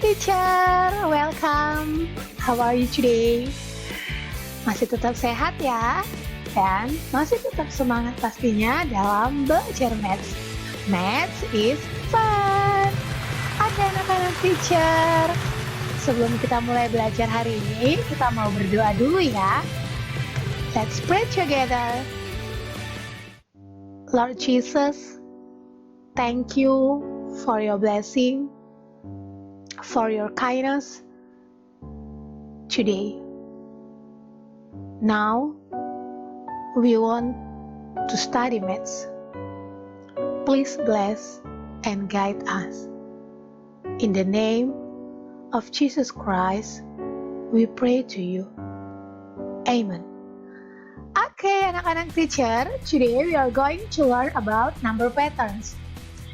teacher, welcome. How are you today? Masih tetap sehat ya? Dan masih tetap semangat pastinya dalam belajar maths. Maths is fun. Oke anak-anak teacher, sebelum kita mulai belajar hari ini, kita mau berdoa dulu ya. Let's pray together. Lord Jesus, thank you for your blessing, for your kindness today. Now, we want to study maths. Please bless and guide us. In the name of Jesus Christ, we pray to you. Amen. Okay, anak-anak teacher, today we are going to learn about number patterns.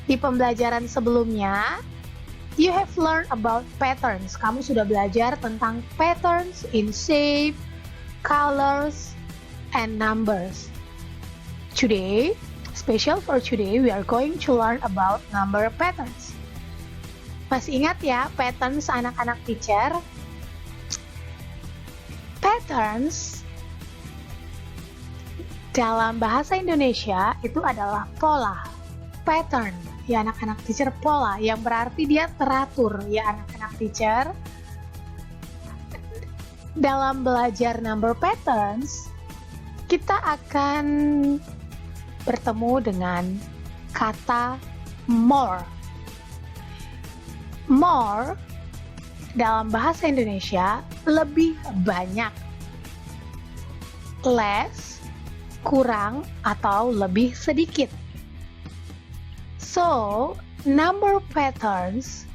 Di pembelajaran sebelumnya, you have learned about patterns. Kamu sudah belajar tentang patterns in shape, colors, and numbers. Today, special for today, we are going to learn about number patterns. Masih ingat ya patterns anak-anak teacher? Patterns dalam bahasa Indonesia itu adalah pola, pattern, ya anak-anak teacher, pola yang berarti dia teratur ya anak-anak teacher. Dalam belajar number patterns, kita akan bertemu dengan kata more. More dalam bahasa Indonesia lebih banyak. Less, kurang atau lebih sedikit. So, number patterns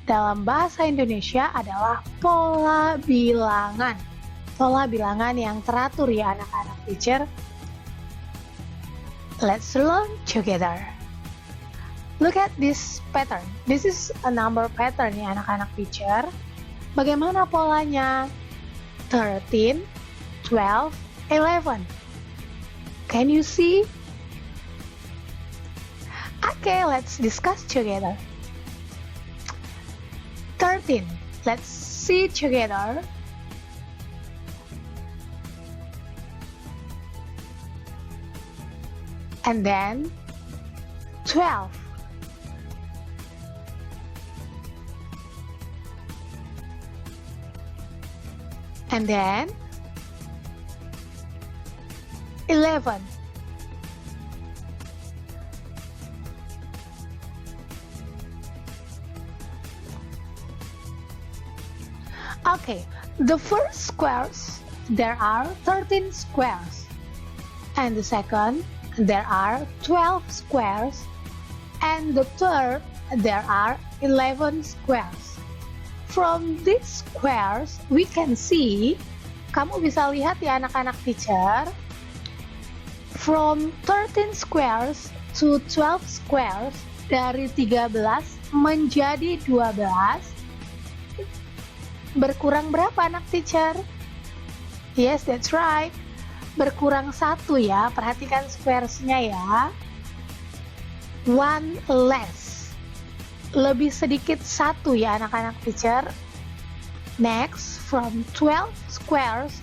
dalam bahasa Indonesia adalah pola bilangan. Pola bilangan yang teratur ya anak-anak teacher. Let's learn together. Look at this pattern. This is a number pattern ya anak-anak teacher. Bagaimana polanya? 13, 12, 11. Can you see? Okay, let's discuss together. 13. Let's see together. And then 12. And then 11. Okay, the first squares, there are 13 squares. And the second, there are 12 squares. And the third, there are 11 squares. From these squares, we can see, kamu bisa lihat ya anak-anak teacher, from 13 squares to 12 squares, dari 13 menjadi 12, berkurang berapa anak teacher? Yes, that's right. Berkurang 1 ya, perhatikan squares-nya ya. 1 less. Lebih sedikit 1 ya anak-anak teacher. Next, from 12 squares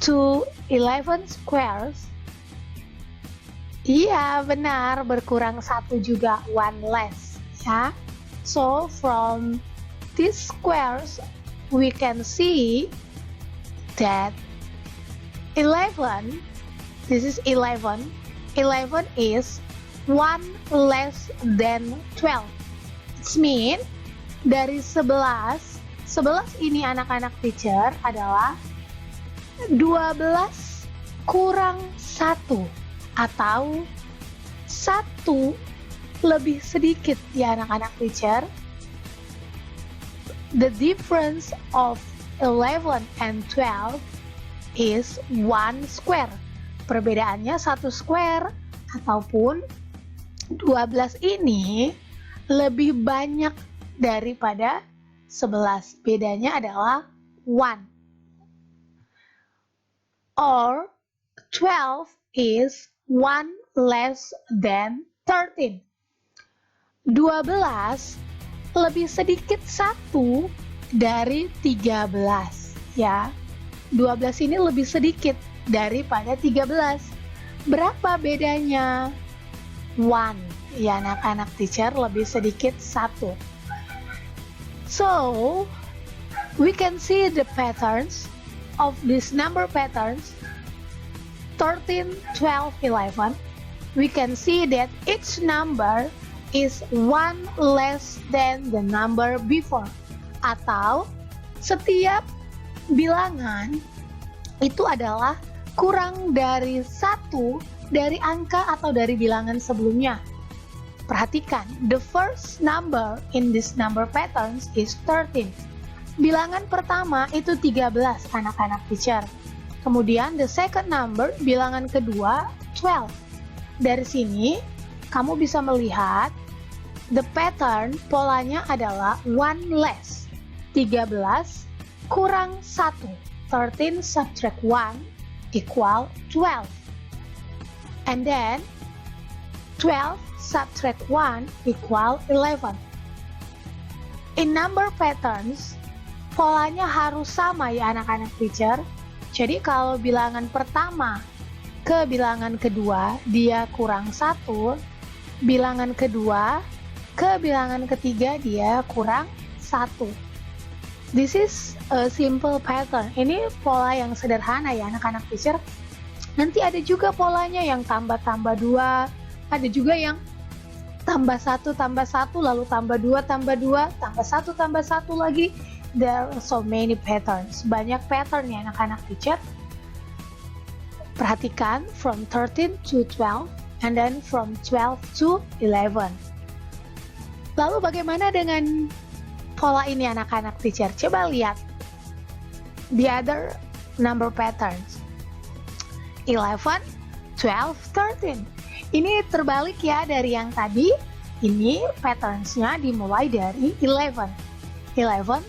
to 11 squares. Iya, benar, berkurang 1 juga, 1 less ya. So, from these squares, we can see that 11, this is 11, 11 is 1 less than 12. It means dari 11 ini anak-anak teacher adalah 12 kurang 1 atau 1 lebih sedikit ya anak-anak teacher. The difference of 11 and 12 is 1 square. Perbedaannya 1 square ataupun 12 ini lebih banyak daripada 11. Bedanya adalah 1. Or 12 is 1 less than 13. 12 lebih sedikit 1 dari 13 ya. 12 ini lebih sedikit daripada 13. Berapa bedanya? 1 ya anak-anak teacher, lebih sedikit 1. So, we can see the patterns of these number patterns 13, 12, 11. We can see that each number is 1 less than the number before. Atau setiap bilangan itu adalah kurang dari 1 dari angka atau dari bilangan sebelumnya. Perhatikan, the first number in this number patterns is 13. Bilangan pertama itu 13 anak-anak teacher. Kemudian the second number, bilangan kedua 12. Dari sini kamu bisa melihat the pattern, polanya adalah 1 less. 13 kurang 1. 13 subtract 1 equal 12. And then 12 subtract 1 equal 11. In number patterns, polanya harus sama ya anak-anak teacher. Jadi kalau bilangan pertama ke bilangan kedua dia kurang 1, bilangan kedua ke bilangan ketiga dia kurang 1. This is a simple pattern. Ini pola yang sederhana ya anak-anak teacher. Nanti ada juga polanya yang tambah-tambah 2, ada juga yang tambah 1 lalu tambah 2 tambah 1 lagi. There are so many patterns. Banyak pattern ya anak-anak teacher. Perhatikan from 13 to 12 and then from 12 to 11. Lalu bagaimana dengan pola ini anak-anak teacher? Coba lihat the other number patterns. 11, 12, 13. Ini terbalik ya dari yang tadi. Ini patterns-nya dimulai dari 11. 11,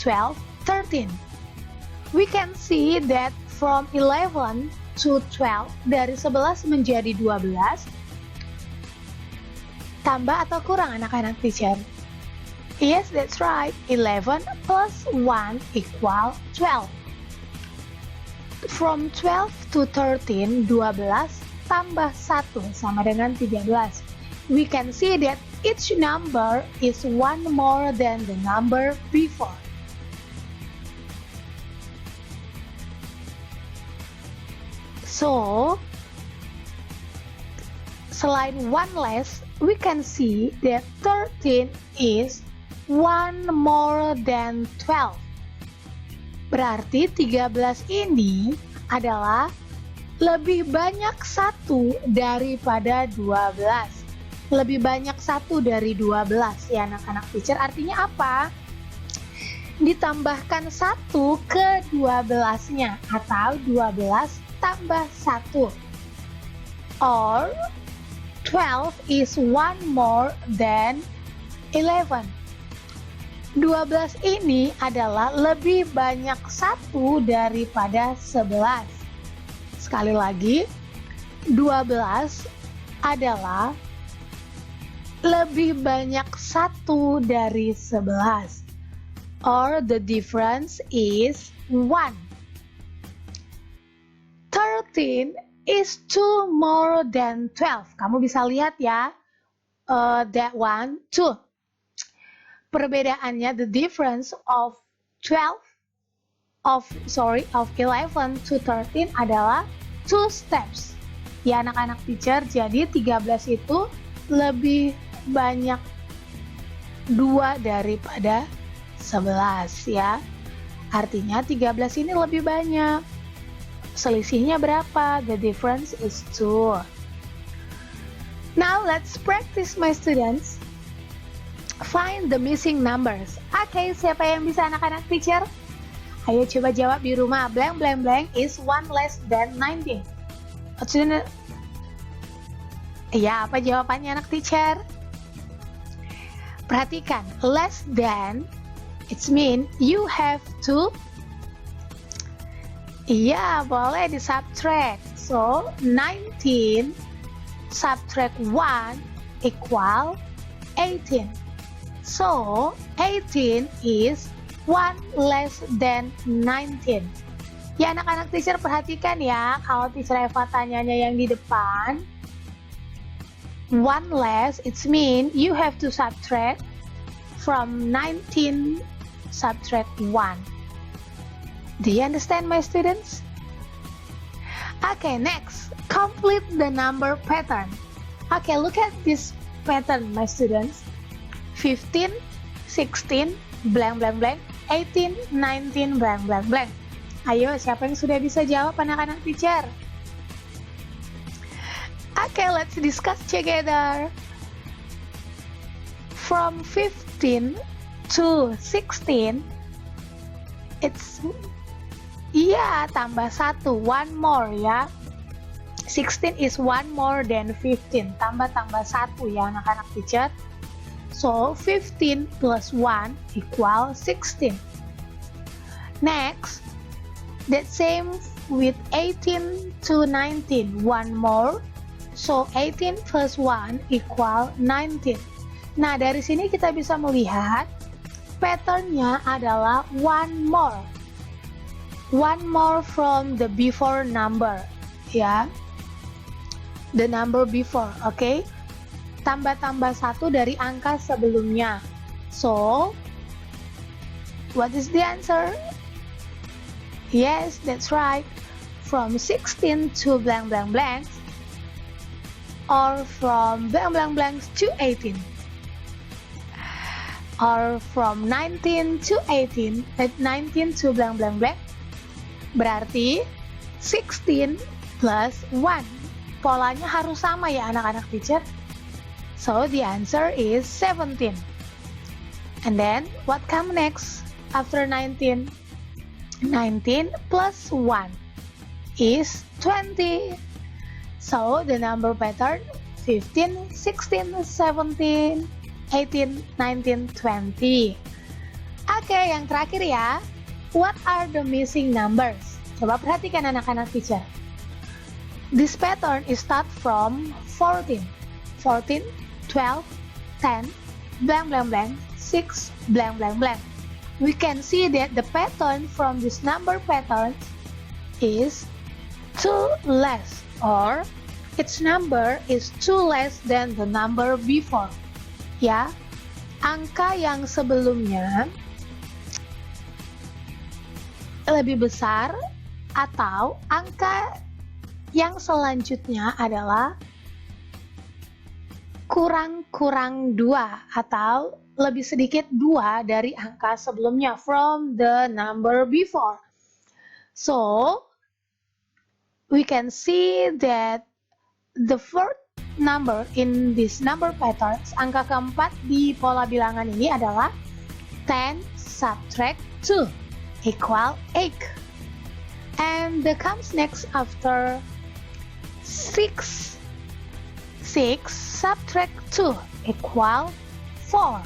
12, 13. We can see that from 11 to 12, dari 11 menjadi 12, tambah atau kurang anak-anak teacher? Yes, that's right. 11 plus 1 equal 12. From 12 to 13, 12 tambah 1 sama dengan 13. We can see that each number is 1 more than the number before. So, selain 1 less, we can see that 13 is 1 more than 12. Berarti 13 ini adalah lebih banyak 1 daripada 12. Lebih banyak 1 dari 12 ya anak-anak teacher. Artinya apa? Ditambahkan 1 ke 12-nya atau 12 tambah 1. Or 12 is 1 more than 11. 12 ini adalah lebih banyak 1 daripada 11. Sekali lagi, 12 adalah lebih banyak 1 dari 11. Or the difference is 1. 13 is 2 more than 12. Kamu bisa lihat ya, that one, 2. Perbedaannya, the difference of 11 to 13 adalah 2 steps. Ya anak-anak teacher, jadi 13 itu lebih banyak 2 daripada 11 ya. Artinya 13 ini lebih banyak. Selisihnya berapa? The difference is 2. Now let's practice my students. Find the missing numbers. Oke, siapa yang bisa anak-anak teacher? Ayo coba jawab di rumah. Blank blank blank is 1 less than 19. Iya, apa jawabannya anak teacher? Perhatikan, less than, it means you have to. Iya, boleh di-subtract. So, 19 subtract 1 equal 18. So 18 is 1 less than 19. Ya anak-anak teacher perhatikan ya, kalau teacher Eva tanyanya yang di depan, 1 less, it means you have to subtract from 19, subtract 1. Do you understand, my students? Okay, next, complete the number pattern. Okay, look at this pattern, my students. 15, 16, blank blank blank, 18, 19, blank blank blank. Ayo, siapa yang sudah bisa jawab anak-anak teacher? Okay, let's discuss together. From 15 to 16, it's tambah 1, one more ya. 16 is one more than 15, tambah 1 ya anak-anak teacher. So 15 plus 1 equal 16. Next, that same with 18 to 19, one more. So 18 plus 1 equal 19. Nah, dari sini kita bisa melihat patternnya adalah one more. One more from the before number, ya. The number before, okay? Tambah-tambah 1 dari angka sebelumnya. So, what is the answer? Yes, that's right. From 16 to blank blank blank, or from blank blank blank to 18, or from 19 to 18, 19 to blank blank blank. Berarti 16 plus 1. Polanya harus sama ya anak-anak teacher. So the answer is 17. And then what comes next after 19? 19 plus 1 is 20. So the number pattern 15, 16, 17, 18, 19, 20. Oke, yang terakhir ya. What are the missing numbers? Coba perhatikan anak-anak teacher. This pattern is start from 14, 12, 10, blank blank blank, 6, blank blank blank. We can see that the pattern from this number pattern is 2 less, or its number is 2 less than the number before. Ya, angka yang sebelumnya lebih besar atau angka yang selanjutnya adalah kurang 2 atau lebih sedikit 2 dari angka sebelumnya from the number before. So, we can see that the fourth number in this number patterns, angka keempat di pola bilangan ini adalah 10 subtract 2 equal 8. And the comes next after 6 subtract 2 equal 4.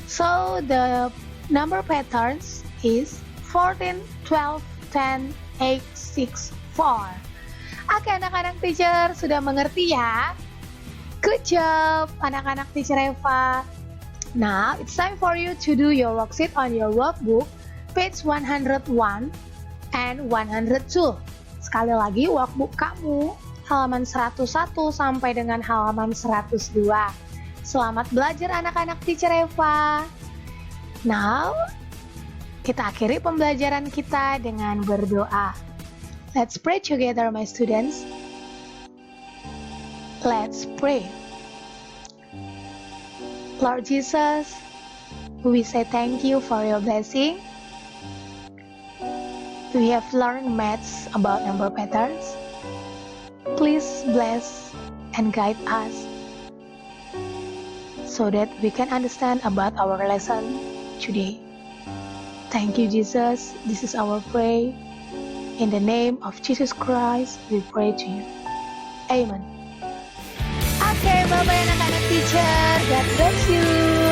So the number patterns is 14, 12, 10, 8, 6, 4. Oke, anak-anak teacher sudah mengerti ya? Good job anak-anak teacher Eva. Now it's time for you to do your worksheet on your workbook page 101 and 102. Sekali lagi workbook kamu halaman 101 sampai dengan halaman 102. Selamat belajar anak-anak teacher Eva. Now, kita akhiri pembelajaran kita dengan berdoa. Let's pray together, my students. Let's pray. Lord Jesus, we say thank you for your blessing. We have learned maths about number patterns. Please bless and guide us so that we can understand about our lesson today. Thank you, Jesus. This is our prayer. In the name of Jesus Christ, we pray to you. Amen. Oke, Bapak anak-anak teacher, God bless you.